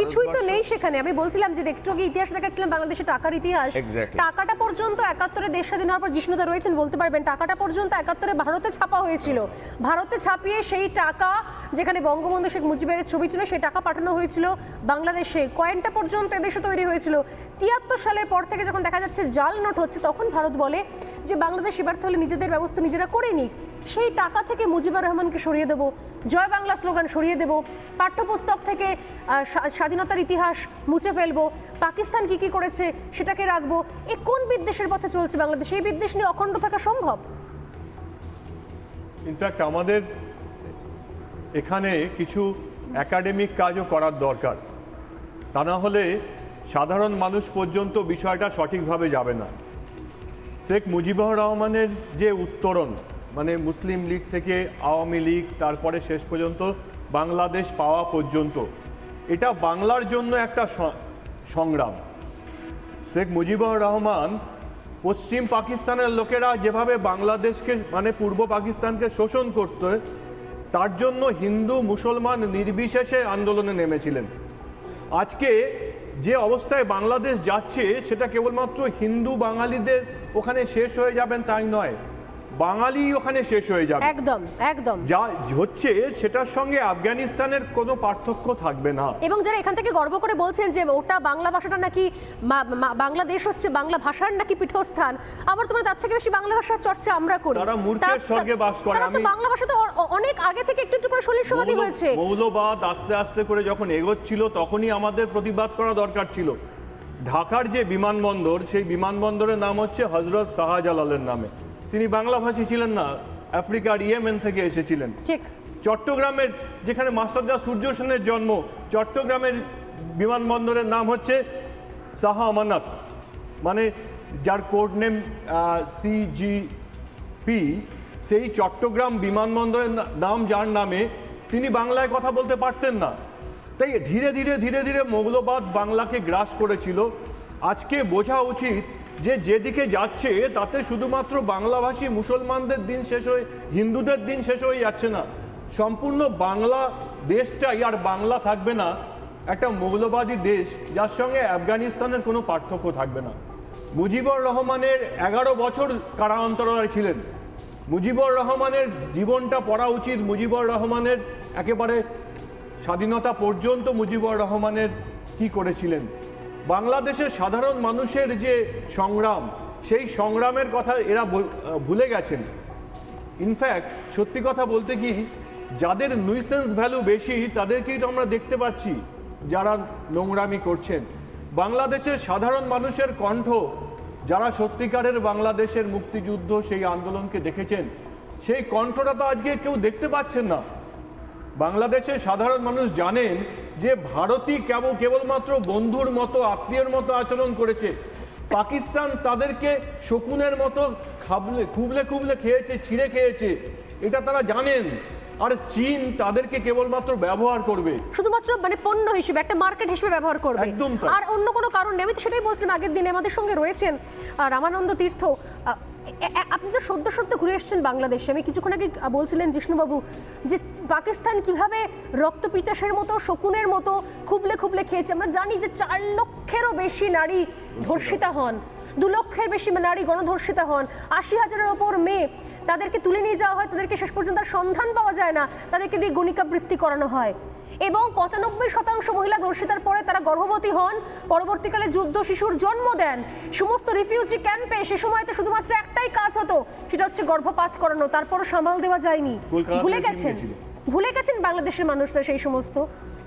কিছুই তো নেই সেখানে। আমি বলছিলাম যে একটু আগে ইতিহাস দেখাচ্ছিলাম, বাংলাদেশের টাকার ইতিহাস। টাকাটা পর্যন্ত ৭১-এ দেশ স্বাধীন হওয়ার পর জিষ্ণুদা রয়েছেন বলতে পারবেন, টাকাটা পর্যন্ত ৭১-এ ভারতে ছাপা হয়েছিল। ভারতে ছাপিয়ে সেই টাকা যেখানে বঙ্গবন্ধু শেখ মুজিবের ছবি ছিল সেই টাকা পাঠানো হয়েছিল বাংলাদেশে। কয়েনটা পর্যন্ত এদেশে তৈরি হয়েছিল। ৭৩ সালের পর থেকে যখন দেখা যাচ্ছে জাল নোট হচ্ছে, তখন ভারত বলে যে বাংলাদেশ এবার তাহলে নিজেদের ব্যবস্থা নিজেরা করে নিক। সেই টাকা থেকে মুজিবুর রহমানকে সরিয়ে দেবো, জয় বাংলা স্লোগান সরিয়ে দেবো, পাঠ্যপুস্তক থেকে স্বাধীনতার ইতিহাস মুছে ফেলবো, পাকিস্তান কি কি করেছে সেটাকে রাখবো। এ কোন বিদ্বেষের পথে চলছে বাংলাদেশ? এই বিদ্বেষ নিয়ে অখণ্ড থাকা সম্ভব? ইনফ্যাক্ট আমাদের এখানে কিছু একাডেমিক কাজও করার দরকার, তা না হলে সাধারণ মানুষ পর্যন্ত বিষয়টা সঠিকভাবে যাবে না। শেখ মুজিবুর রহমানের যে উত্তরণ, মানে মুসলিম লীগ থেকে আওয়ামী লীগ, তারপরে শেষ পর্যন্ত বাংলাদেশ পাওয়া পর্যন্ত, এটা বাংলার জন্য একটা সংগ্রাম। শেখ মুজিবুর রহমান পশ্চিম পাকিস্তানের লোকেরা যেভাবে বাংলাদেশকে মানে পূর্ব পাকিস্তানকে শোষণ করত, তার জন্য হিন্দু মুসলমান নির্বিশেষে আন্দোলনে নেমেছিলেন। আজকে যে অবস্থায় বাংলাদেশ যাচ্ছে সেটা কেবলমাত্র হিন্দু বাঙালিদের ওখানে শেষ হয়ে যাবেন তাই নয়, বাঙালি ওখানে শেষ হয়ে যাবে। একদম একদম যা হচ্ছে সেটার সঙ্গে আফগানিস্তানের কোনো পার্থক্য থাকবে না। এবং যারা এখান থেকে গর্ব করে বলছেন যে ওটা বাংলা ভাষাটা নাকি বাংলাদেশ হচ্ছে বাংলা ভাষার নাকি পীঠস্থান, আবার তোমরা তার থেকে বেশি বাংলা ভাষার চর্চা আমরা করি। তারা মূর্খের স্বর্গে বাস করে। আমি বাংলা ভাষা তো অনেক আগে থেকে একটু একটু করে সলিল সমাধি হয়েছে। মৌলবাদ আস্তে আস্তে করে যখন এগোচ্ছিল তখনই আমাদের প্রতিবাদ করা দরকার ছিল। ঢাকার যে বিমানবন্দর, সেই বিমানবন্দরের নাম হচ্ছে হযরত শাহজালালের নামে। তিনি বাংলাভাষী ছিলেন না, আফ্রিকার ইয়েমেন থেকে এসেছিলেন। ঠিক। চট্টগ্রামের যেখানে মাস্টারদা সূর্য সেনের জন্ম, চট্টগ্রামের বিমানবন্দরের নাম হচ্ছে শাহ আমানত, মানে যার কোড নেম CGP, সেই চট্টগ্রাম বিমানবন্দরের নাম যার নামে, তিনি বাংলায় কথা বলতে পারতেন না। তাই ধীরে ধীরে ধীরে ধীরে মৌলবাদ বাংলাকে গ্রাস করেছিল। আজকে বোঝা উচিত যে যেদিকে যাচ্ছে তাতে শুধুমাত্র বাংলাভাষী মুসলমানদের দিন শেষ হয়ে হিন্দুদের দিন শেষ হয়ে যাচ্ছে না, সম্পূর্ণ বাংলা দেশটাই আর বাংলা থাকবে না, একটা মৌলবাদী দেশ যার সঙ্গে আফগানিস্তানের কোনো পার্থক্য থাকবে না। মুজিবুর রহমানের 11 বছর কারান্তরায় ছিলেন। মুজিবুর রহমানের জীবনটা পড়া উচিত। মুজিবুর রহমানের একেবারে স্বাধীনতা পর্যন্ত মুজিবুর রহমানের কি করেছিলেন, বাংলাদেশের সাধারণ মানুষের যে সংগ্রাম, সেই সংগ্রামের কথা এরা ভুলে গেছেন। ইনফ্যাক্ট সত্যি কথা বলতে কি, যাদের নুইসেন্স ভ্যালু বেশি তাদেরকেই তো আমরা দেখতে পাচ্ছি যারা নোংরামি করছেন। বাংলাদেশের সাধারণ মানুষের কণ্ঠ, যারা সত্যিকারের বাংলাদেশের মুক্তিযুদ্ধ সেই আন্দোলনকে দেখেছেন, সেই কণ্ঠটা তো আজকে কেউ দেখতে পাচ্ছেন না। বাংলাদেশের সাধারণ মানুষ জানেন যে ভারতই কেবলমাত্র বন্ধুর মতো, আত্মীয়ের মতো আচরণ করেছে। পাকিস্তান তাদেরকে শকুনের মতো খুবলে খুবলে খেয়েছে, ছিঁড়ে খেয়েছে, এটা তারা জানেন। আর চীন তাদেরকে কেবলমাত্র ব্যবহার করবে, শুধুমাত্র মানে পণ্য হিসেবে, একটা মার্কেট হিসেবে ব্যবহার করবে, আর অন্য কোনো কারণ নেই। আমি তো সেটাই বলছিলাম, আগের দিনে আমাদের সঙ্গে রয়েছেন রামানন্দ তীর্থ। আপনি তো সদ্য ঘুরে এসেছেন বাংলাদেশে। আমি কিছুক্ষণ আগে বলছিলেন জিষ্ণুবাবু যে পাকিস্তান কিভাবে রক্ত পিচাসের মতো, শকুনের মতো খুবলে খুবলে খেয়েছে। আমরা জানি যে 4 লক্ষেরও বেশি নারী ধর্ষিতা হন, 2 লক্ষের বেশি নারী গণধর্ষিতা হন, 80,000-এর ওপর মেয়ে তাদেরকে তুলে নিয়ে যাওয়া হয়, তাদেরকে শেষ পর্যন্ত আর সন্ধান পাওয়া যায় না, তাদেরকে দিয়ে গণিকাবৃত্তি করানো হয়। এবং 95% মহিলা ধর্ষিতার পরে তারা গর্ভবতী হন, পরবর্তীকালে যুদ্ধ শিশুর জন্ম দেন। সমস্ত রিফিউজি ক্যাম্পে সে সময়তে শুধুমাত্র একটাই কাজ হতো, সেটা হচ্ছে গর্ভপাত করানো। তারপরও সামাল দেওয়া যায়নি। ভুলে গেছেন বাংলাদেশের মানুষরা সেই সমস্ত।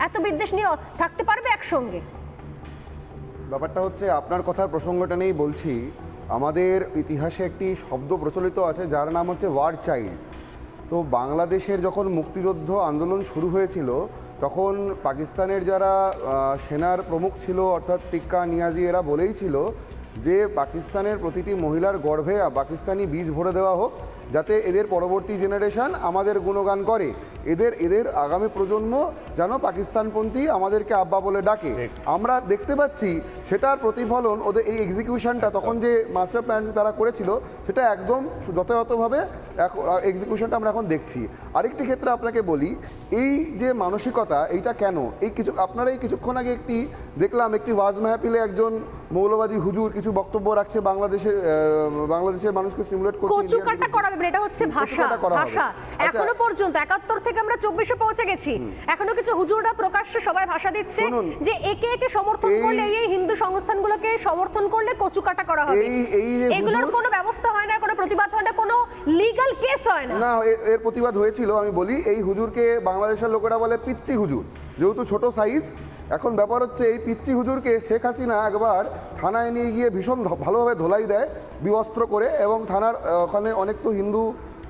এত বিদ্বেষ নিয়ে থাকতে পারবে একসঙ্গে? ব্যাপারটা হচ্ছে, আপনার কথার প্রসঙ্গটা নিয়েই বলছি, আমাদের ইতিহাসে একটি শব্দ প্রচলিত আছে যার নাম হচ্ছে ওয়ার চাইল্ড। তো বাংলাদেশের যখন মুক্তিযুদ্ধ আন্দোলন শুরু হয়েছিল তখন পাকিস্তানের যারা সেনার প্রমুখ ছিল, অর্থাৎ টিক্কা নিয়াজি, এরা বলেই ছিল যে পাকিস্তানের প্রতিটি মহিলার গর্ভে পাকিস্তানি বীজ ভরে দেওয়া হোক, যাতে এদের পরবর্তী জেনারেশন আমাদের গুণগান করে, এদের আগামী প্রজন্ম যেন পাকিস্তানপন্থী আমাদেরকে আব্বা বলে ডাকে। আমরা দেখতে পাচ্ছি সেটার প্রতিফলন ওদের এই এক্সিকিউশনটা, তখন যে মাস্টার প্ল্যান তারা করেছিল সেটা একদম যথাযথভাবে এক্সিকিউশনটা আমরা এখন দেখছি। আরেকটি ক্ষেত্রে আপনাকে বলি, এই যে মানসিকতা এইটা কেন, আপনারা এই কিছুক্ষণ আগে দেখলাম একটি ওয়াজ মাহফিলে একজন মৌলবাদী হুজুর কিছু বক্তব্য রাখছে বাংলাদেশের মানুষকে স্টিমুলেট করছে। কচুকাটা করা হবে, এটা হচ্ছে ভাষা। এখনো পর্যন্ত 71 থেকে আমরা 24-এ পৌঁছে গেছি, এখনো কিছু হুজুররা প্রকাশ্যে সবাই ভাষা দিচ্ছে যে একে একে সমর্থন করলে, এই হিন্দু সংস্থানগুলোকে সমর্থন করলে কচুকাটা করা হবে। এগুলোর কোনো ব্যবস্থা হয় না, কোনো প্রতিবাদ হয় না, কোনো লিগ্যাল কেস হয় না। এর প্রতিবাদ হয়েছিল। আমি বলি, এই হুজুরকে বাংলাদেশের লোকেরা বলে পিচ্চি হুজুর, যেহেতু ছোট সাইজ। এখন ব্যাপার হচ্ছে, এই পিচ্চি হুজুরকে শেখ হাসিনা একবার থানায় নিয়ে গিয়ে ভীষণ ভালোভাবে ধোলাই দেয় বিবস্ত্র করে, এবং থানার ওখানে অনেক তো হিন্দু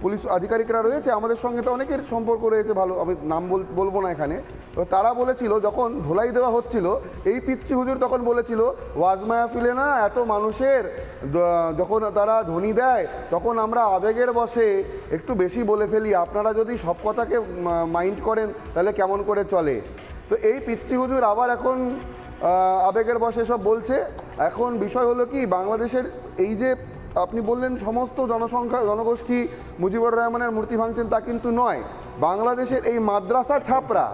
পুলিশ আধিকারিকরা রয়েছে, আমাদের সঙ্গে তো অনেকের সম্পর্ক রয়েছে ভালো, আমি নাম বলবো না এখানে। তো তারা বলেছিল যখন ধোলাই দেওয়া হচ্ছিল, এই পিচ্চি হুজুর তখন বলেছিল ওয়াজ মাহফিলে না এত মানুষের যখন তারা ধ্বনি দেয় তখন আমরা আবেগের বশে একটু বেশি বলে ফেলি, আপনারা যদি সব কথাকে মাইন্ড করেন তাহলে কেমন করে চলে। তো এই পিচ্চি হুজুর আবার এখন আবেগের বশে সব বলছে। এখন বিষয় হলো কি, বাংলাদেশের এই যে আপনি বললেন সমস্ত জনগোষ্ঠী মুজিবুর রহমানের মূর্তি ভাঙছেন, তা কিন্তু নয়। বাংলাদেশের এই মাদ্রাসা ছাপরা,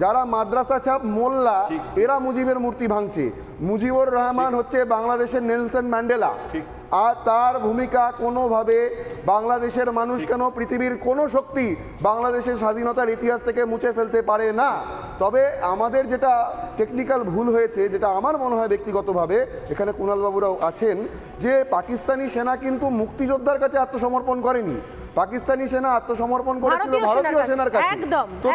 যারা মাদ্রাসা ছাপ মোল্লা, এরা মুজিবের মূর্তি ভাঙছে। মুজিবুর রহমান হচ্ছে বাংলাদেশের নেলসন ম্যান্ডেলা, আর তার ভূমিকা কোনোভাবে বাংলাদেশের মানুষ কেন পৃথিবীর কোনো শক্তি বাংলাদেশের স্বাধীনতার ইতিহাস থেকে মুছে ফেলতে পারে না। তবে আমাদের যেটা টেকনিক্যাল ভুল হয়েছে, যেটা আমার মনে হয় ব্যক্তিগতভাবে, এখানে কুণালবাবুরাও আছেন, যে পাকিস্তানি সেনা কিন্তু মুক্তিযোদ্ধার কাছে আত্মসমর্পণ করেনি, পাকিস্তানি সেনা আত্মসমর্পণ করেছিল ভারতীয় সেনার কাছে। তো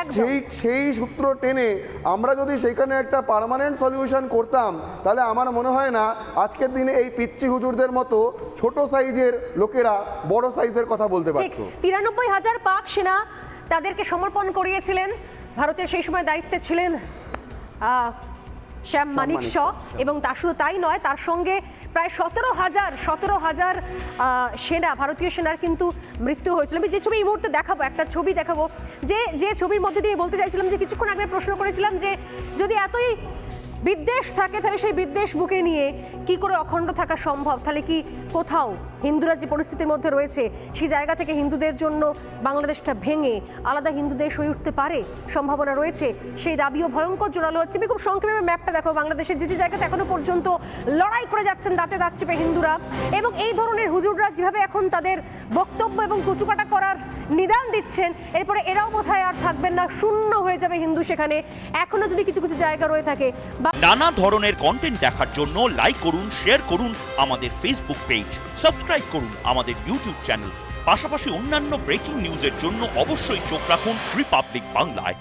সেই সূত্র টেনে আমরা যদি সেখানে একটা পার্মানেন্ট সলিউশন করতাম, তাহলে আমার মনে হয় না আজকের দিনে এই পিচ্চি হুজুরদের মতো ছোট সাইজের লোকেরা বড় সাইজের কথা বলতে পারত। 93,000 পাক সেনা তাদেরকে সমর্পণ করিয়েছিলেন। ভারতের সেই সময় দায়িত্বে ছিলেন শ্যাম মানিক শ, এবং তা শুধু তাই নয়, তার সঙ্গে প্রায় 17,000 সেনা, ভারতীয় সেনার কিন্তু মৃত্যু হয়েছিল। আমি যে ছবি এই মুহূর্তে দেখাবো, একটা ছবি দেখাবো, যে ছবির মধ্যে দিয়ে বলতে চাইছিলাম যে কিছুক্ষণ আগে প্রশ্ন করেছিলাম যে যদি এতই বিদ্বেষ থাকে তাহলে সেই বিদ্বেষ বুকে নিয়ে কি করে অখণ্ড থাকা সম্ভব? তাহলে কি কোথাও হিন্দুরা যে পরিস্থিতির মধ্যে রয়েছে সেই জায়গা থেকে হিন্দুদের জন্য বাংলাদেশটা ভেঙে আলাদা হিন্দু দেশ হয়ে উঠতে পারে, সম্ভাবনা রয়েছে, সেই দাবিও ভয়ঙ্কর জোরালো হচ্ছে। আমি খুব সংক্ষেপে ম্যাপটা দেখো, বাংলাদেশের যে জায়গাতে এখনো পর্যন্ত লড়াই করে যাচ্ছেন দাঁতে দাঁত চেপে হিন্দুরা, এবং এই ধরনের হুজুররা যেভাবে এখন তাদের বক্তব্য এবং কুচুকাটা করার নিদান দিচ্ছেন, এরপরে এরাও বোধহয় আর থাকবেন না, শূন্য হয়ে যাবে হিন্দু সেখানে, এখনো যদি কিছু কিছু জায়গা রয়ে থাকে। নানা ধরনের কন্টেন্ট দেখার জন্য লাইক করুন, শেয়ার করুন আমাদের ফেসবুক পেজ, সাবস্ক্রাইব করুন আমাদের ইউটিউব চ্যানেল। পাশাপাশি অন্যান্য ব্রেকিং নিউজের জন্য অবশ্যই চোখ রাখুন রিপাবলিক বাংলায়।